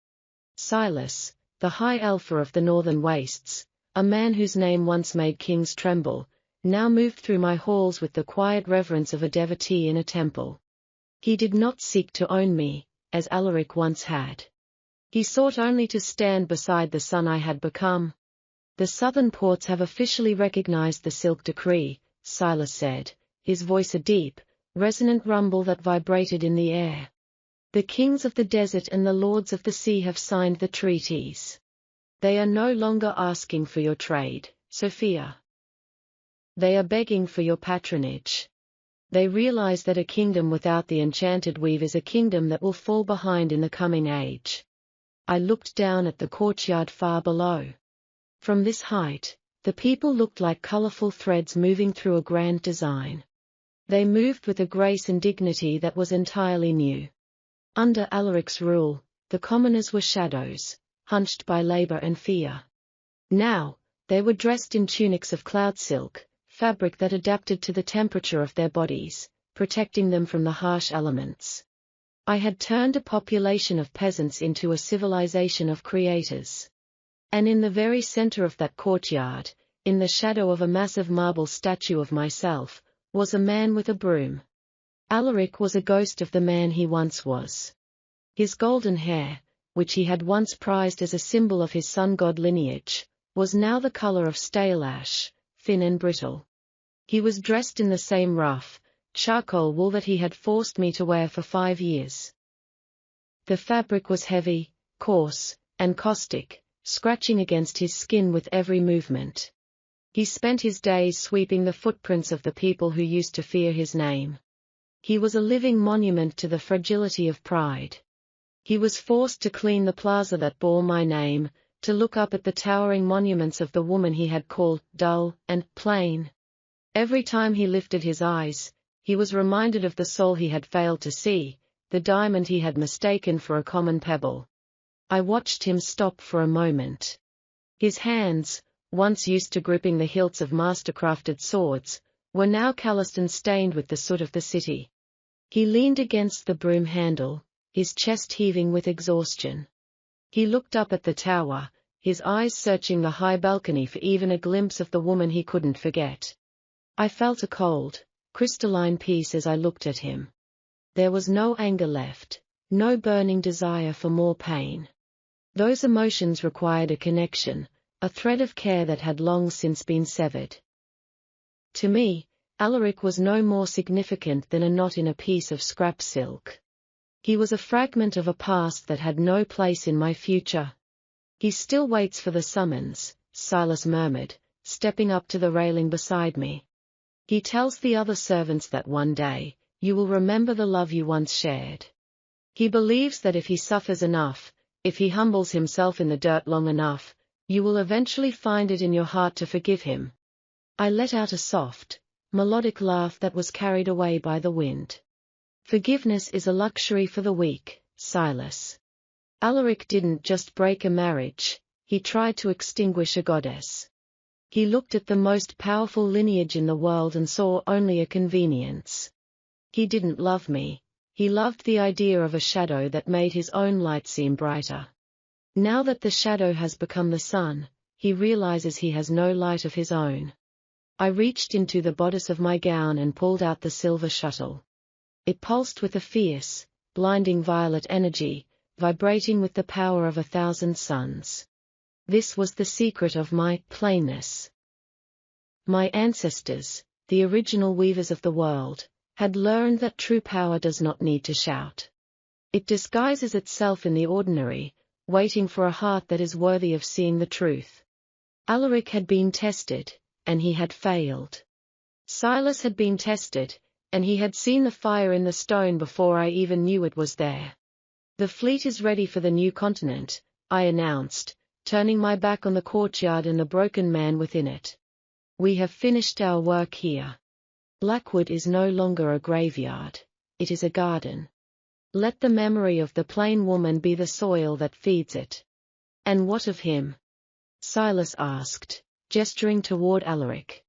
Silas, the high alpha of the northern wastes, a man whose name once made kings tremble, now moved through my halls with the quiet reverence of a devotee in a temple. He did not seek to own me, as Alaric once had. He sought only to stand beside the son I had become. The southern ports have officially recognized the Silk Decree, Silas said, his voice a deep, resonant rumble that vibrated in the air. The kings of the desert and the lords of the sea have signed the treaties. They are no longer asking for your trade, Sophia. They are begging for your patronage. They realize that a kingdom without the enchanted weave is a kingdom that will fall behind in the coming age. I looked down at the courtyard far below. From this height, the people looked like colorful threads moving through a grand design. They moved with a grace and dignity that was entirely new. Under Alaric's rule, the commoners were shadows, hunched by labor and fear. Now, they were dressed in tunics of cloud silk, fabric that adapted to the temperature of their bodies, protecting them from the harsh elements. I had turned a population of peasants into a civilization of creators. And in the very center of that courtyard, in the shadow of a massive marble statue of myself, was a man with a broom. Alaric was a ghost of the man he once was. His golden hair, which he had once prized as a symbol of his sun-god lineage, was now the color of stale ash, thin and brittle. He was dressed in the same rough, charcoal wool that he had forced me to wear for 5 years. The fabric was heavy, coarse, and caustic, scratching against his skin with every movement. He spent his days sweeping the footprints of the people who used to fear his name. He was a living monument to the fragility of pride. He was forced to clean the plaza that bore my name, to look up at the towering monuments of the woman he had called dull and plain. Every time he lifted his eyes, he was reminded of the soul he had failed to see, the diamond he had mistaken for a common pebble. I watched him stop for a moment. His hands, once used to gripping the hilts of master-crafted swords, were now calloused and stained with the soot of the city. He leaned against the broom handle, his chest heaving with exhaustion. He looked up at the tower, his eyes searching the high balcony for even a glimpse of the woman he couldn't forget. I felt a cold, crystalline peace as I looked at him. There was no anger left, no burning desire for more pain. Those emotions required a connection, a thread of care that had long since been severed. To me, Alaric was no more significant than a knot in a piece of scrap silk. He was a fragment of a past that had no place in my future. He still waits for the summons, Silas murmured, stepping up to the railing beside me. He tells the other servants that one day, you will remember the love you once shared. He believes that if he suffers enough, if he humbles himself in the dirt long enough, you will eventually find it in your heart to forgive him. I let out a soft, melodic laugh that was carried away by the wind. Forgiveness is a luxury for the weak, Silas. Alaric didn't just break a marriage, he tried to extinguish a goddess. He looked at the most powerful lineage in the world and saw only a convenience. He didn't love me, he loved the idea of a shadow that made his own light seem brighter. Now that the shadow has become the sun, he realizes he has no light of his own. I reached into the bodice of my gown and pulled out the silver shuttle. It pulsed with a fierce, blinding violet energy, vibrating with the power of 1,000 suns. This was the secret of my plainness. My ancestors, the original weavers of the world, had learned that true power does not need to shout. It disguises itself in the ordinary, waiting for a heart that is worthy of seeing the truth. Alaric had been tested, and he had failed. Silas had been tested, and he had seen the fire in the stone before I even knew it was there. The fleet is ready for the new continent, I announced, turning my back on the courtyard and the broken man within it. We have finished our work here. Blackwood is no longer a graveyard, it is a garden. Let the memory of the plain woman be the soil that feeds it. And what of him? Silas asked, gesturing toward Alaric.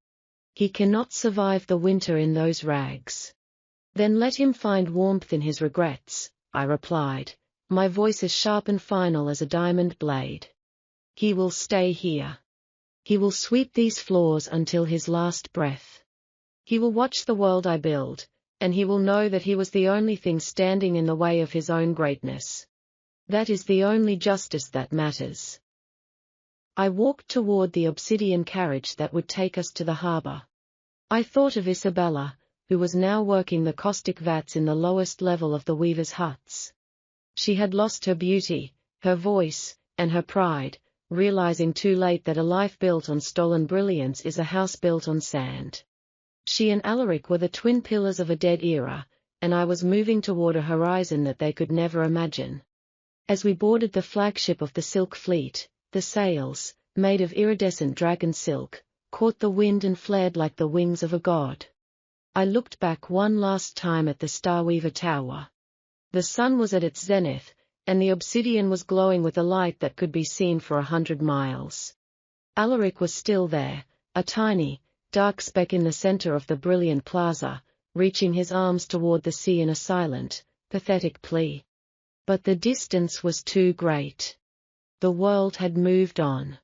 He cannot survive the winter in those rags. Then let him find warmth in his regrets, I replied, my voice as sharp and final as a diamond blade. He will stay here. He will sweep these floors until his last breath. He will watch the world I build, and he will know that he was the only thing standing in the way of his own greatness. That is the only justice that matters. I walked toward the obsidian carriage that would take us to the harbor. I thought of Isabella, who was now working the caustic vats in the lowest level of the weavers' huts. She had lost her beauty, her voice, and her pride, realizing too late that a life built on stolen brilliance is a house built on sand. She and Alaric were the twin pillars of a dead era, and I was moving toward a horizon that they could never imagine. As we boarded the flagship of the Silk Fleet, the sails, made of iridescent dragon silk, caught the wind and flared like the wings of a god. I looked back one last time at the Starweaver Tower. The sun was at its zenith, and the obsidian was glowing with a light that could be seen for 100 miles. Alaric was still there, a tiny, dark speck in the center of the brilliant plaza, reaching his arms toward the sea in a silent, pathetic plea. But the distance was too great. The world had moved on.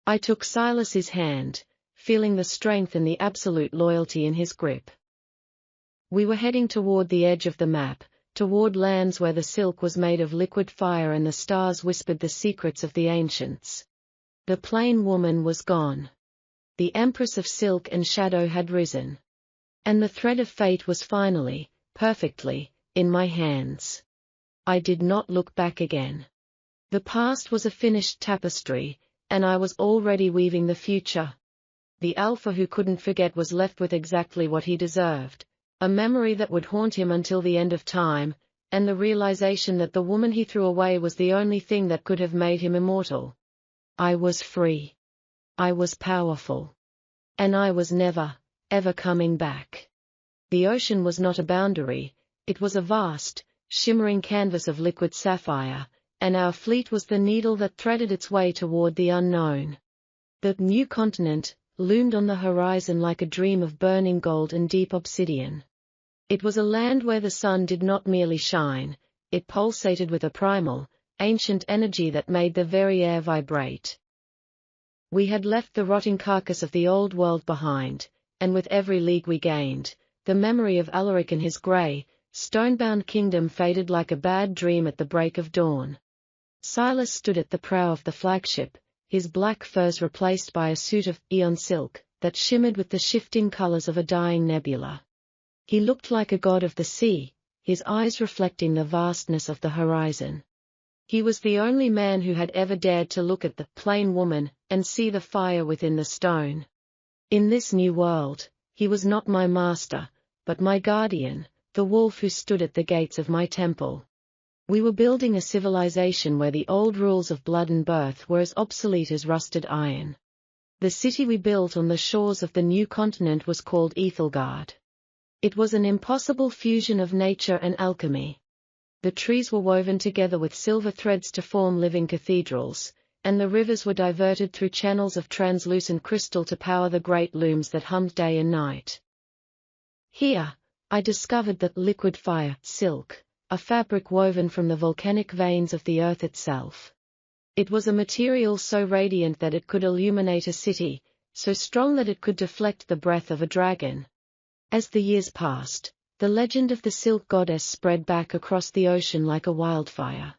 I took Silas's hand, feeling the strength and the absolute loyalty in his grip. We were heading toward the edge of the map, toward lands where the silk was made of liquid fire and the stars whispered the secrets of the ancients. The plain woman was gone. The Empress of Silk and Shadow had risen. And the thread of fate was finally, perfectly, in my hands. I did not look back again. The past was a finished tapestry, and I was already weaving the future. The Alpha who couldn't forget was left with exactly what he deserved, a memory that would haunt him until the end of time, and the realization that the woman he threw away was the only thing that could have made him immortal. I was free. I was powerful. And I was never, ever coming back. The ocean was not a boundary, it was a vast, shimmering canvas of liquid sapphire, and our fleet was the needle that threaded its way toward the unknown. The new continent loomed on the horizon like a dream of burning gold and deep obsidian. It was a land where the sun did not merely shine, it pulsated with a primal, ancient energy that made the very air vibrate. We had left the rotting carcass of the old world behind, and with every league we gained, the memory of Alaric and his grey, stone-bound kingdom faded like a bad dream at the break of dawn. Silas stood at the prow of the flagship, his black furs replaced by a suit of eon silk that shimmered with the shifting colors of a dying nebula. He looked like a god of the sea, his eyes reflecting the vastness of the horizon. He was the only man who had ever dared to look at the plain woman and see the fire within the stone. In this new world, he was not my master, but my guardian, the wolf who stood at the gates of my temple. We were building a civilization where the old rules of blood and birth were as obsolete as rusted iron. The city we built on the shores of the new continent was called Ethelgard. It was an impossible fusion of nature and alchemy. The trees were woven together with silver threads to form living cathedrals, and the rivers were diverted through channels of translucent crystal to power the great looms that hummed day and night. Here, I discovered that liquid fire, silk, a fabric woven from the volcanic veins of the earth itself. It was a material so radiant that it could illuminate a city, so strong that it could deflect the breath of a dragon. As the years passed, the legend of the Silk Goddess spread back across the ocean like a wildfire.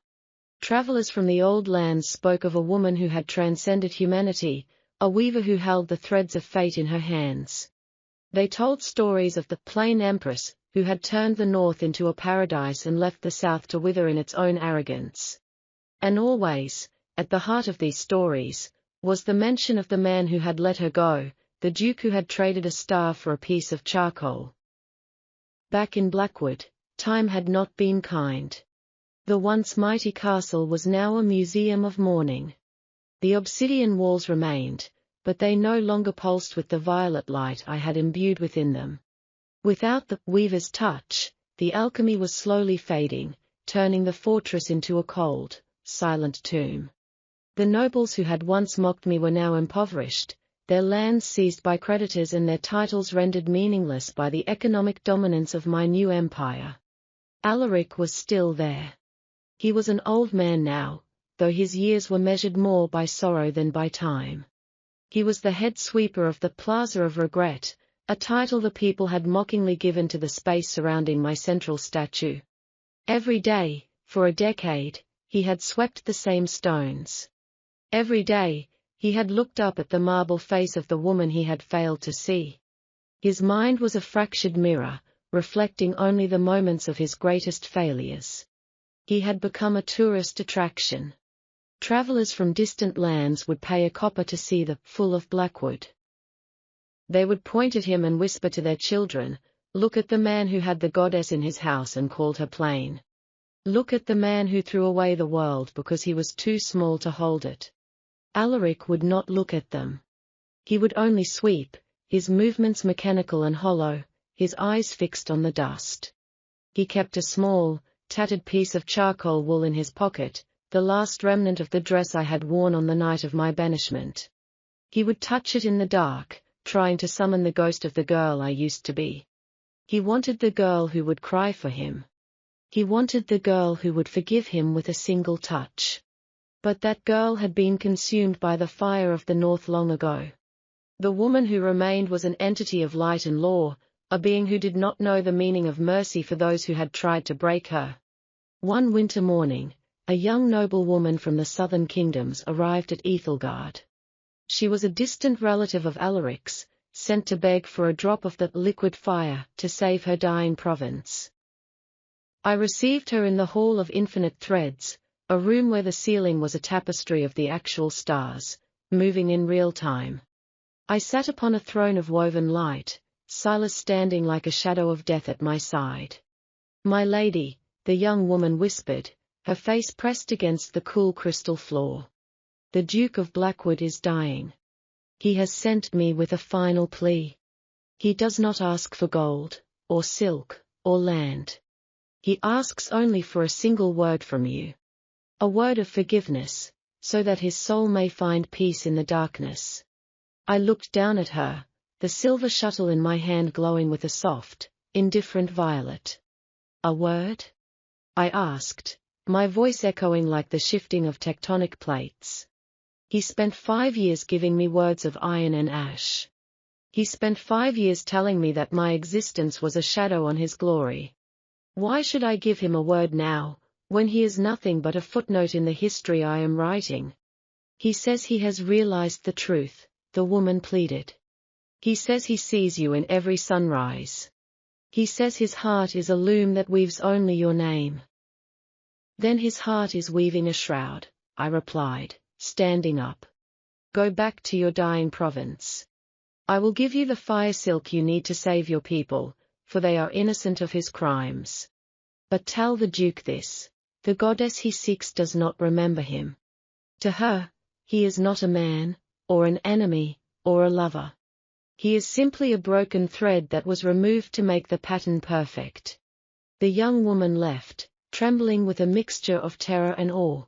Travelers from the old lands spoke of a woman who had transcended humanity, a weaver who held the threads of fate in her hands. They told stories of the plain empress, who had turned the north into a paradise and left the south to wither in its own arrogance. And always, at the heart of these stories, was the mention of the man who had let her go, the duke who had traded a star for a piece of charcoal. Back in Blackwood, time had not been kind. The once mighty castle was now a museum of mourning. The obsidian walls remained, but they no longer pulsed with the violet light I had imbued within them. Without the weaver's touch, the alchemy was slowly fading, turning the fortress into a cold, silent tomb. The nobles who had once mocked me were now impoverished, their lands seized by creditors and their titles rendered meaningless by the economic dominance of my new empire. Alaric was still there. He was an old man now, though his years were measured more by sorrow than by time. He was the head sweeper of the Plaza of Regret, a title the people had mockingly given to the space surrounding my central statue. Every day, for a decade, he had swept the same stones. Every day, he had looked up at the marble face of the woman he had failed to see. His mind was a fractured mirror, reflecting only the moments of his greatest failures. He had become a tourist attraction. Travelers from distant lands would pay a copper to see the Full of Blackwood. They would point at him and whisper to their children, "Look at the man who had the goddess in his house and called her plain. Look at the man who threw away the world because he was too small to hold it." Alaric would not look at them. He would only sweep, his movements mechanical and hollow, his eyes fixed on the dust. He kept a small, tattered piece of charcoal wool in his pocket, the last remnant of the dress I had worn on the night of my banishment. He would touch it in the dark, trying to summon the ghost of the girl I used to be. He wanted the girl who would cry for him. He wanted the girl who would forgive him with a single touch. But that girl had been consumed by the fire of the north long ago. The woman who remained was an entity of light and law, a being who did not know the meaning of mercy for those who had tried to break her. One winter morning, a young noblewoman from the southern kingdoms arrived at Ethelgard. She was a distant relative of Alaric's, sent to beg for a drop of the liquid fire to save her dying province. I received her in the Hall of Infinite Threads, a room where the ceiling was a tapestry of the actual stars, moving in real time. I sat upon a throne of woven light, Silas standing like a shadow of death at my side. "My lady," the young woman whispered, her face pressed against the cool crystal floor. "The Duke of Blackwood is dying. He has sent me with a final plea. He does not ask for gold, or silk, or land. He asks only for a single word from you. A word of forgiveness, so that his soul may find peace in the darkness." I looked down at her, the silver shuttle in my hand glowing with a soft, indifferent violet. "A word?" I asked, my voice echoing like the shifting of tectonic plates. He spent 5 years giving me words of iron and ash. He spent 5 years telling me that my existence was a shadow on his glory. Why should I give him a word now, when he is nothing but a footnote in the history I am writing? "He says he has realized the truth," the woman pleaded. "He says he sees you in every sunrise. He says his heart is a loom that weaves only your name." "Then his heart is weaving a shroud," I replied, standing up. "Go back to your dying province. I will give you the fire silk you need to save your people, for they are innocent of his crimes. But tell the Duke this: the goddess he seeks does not remember him. To her, he is not a man, or an enemy, or a lover. He is simply a broken thread that was removed to make the pattern perfect." The young woman left, trembling with a mixture of terror and awe.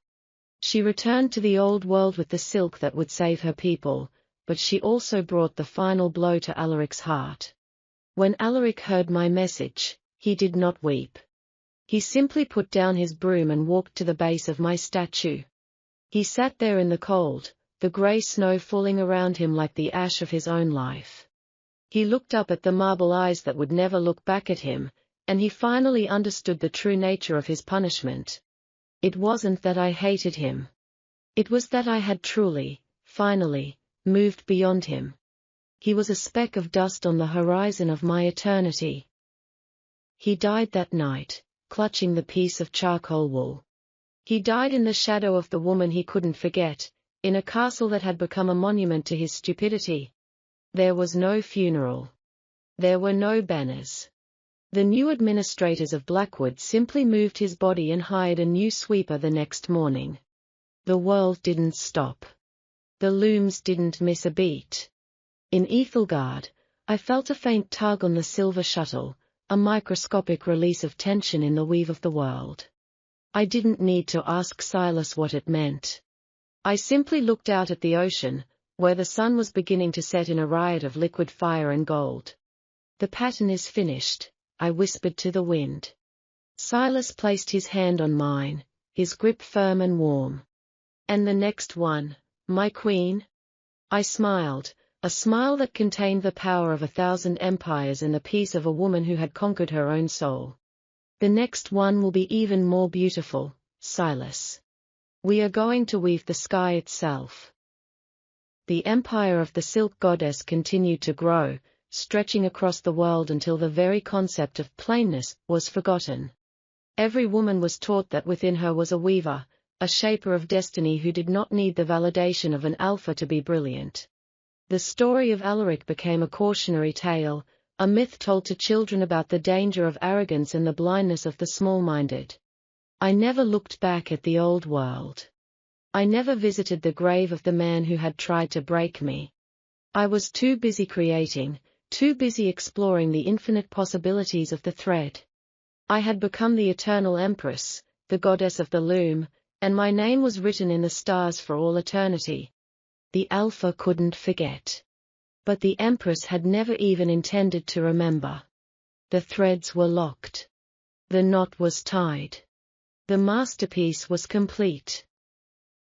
She returned to the old world with the silk that would save her people, but she also brought the final blow to Alaric's heart. When Alaric heard my message, he did not weep. He simply put down his broom and walked to the base of my statue. He sat there in the cold, the grey snow falling around him like the ash of his own life. He looked up at the marble eyes that would never look back at him, and he finally understood the true nature of his punishment. It wasn't that I hated him. It was that I had truly, finally, moved beyond him. He was a speck of dust on the horizon of my eternity. He died that night, clutching the piece of charcoal wool. He died in the shadow of the woman he couldn't forget, in a castle that had become a monument to his stupidity. There was no funeral. There were no banners. The new administrators of Blackwood simply moved his body and hired a new sweeper the next morning. The world didn't stop. The looms didn't miss a beat. In Ethelgard, I felt a faint tug on the silver shuttle, a microscopic release of tension in the weave of the world. I didn't need to ask Silas what it meant. I simply looked out at the ocean, where the sun was beginning to set in a riot of liquid fire and gold. The pattern is finished, I whispered to the wind. Silas placed his hand on mine, his grip firm and warm. And the next one, my queen? I smiled, a smile that contained the power of 1,000 empires and the peace of a woman who had conquered her own soul. The next one will be even more beautiful, Silas. We are going to weave the sky itself. The empire of the silk goddess continued to grow, stretching across the world until the very concept of plainness was forgotten. Every woman was taught that within her was a weaver, a shaper of destiny who did not need the validation of an alpha to be brilliant. The story of Alaric became a cautionary tale, a myth told to children about the danger of arrogance and the blindness of the small-minded. I never looked back at the old world. I never visited the grave of the man who had tried to break me. I was too busy creating, too busy exploring the infinite possibilities of the thread. I had become the eternal empress, the goddess of the loom, and my name was written in the stars for all eternity. The Alpha couldn't forget. But the Empress had never even intended to remember. The threads were locked. The knot was tied. The masterpiece was complete.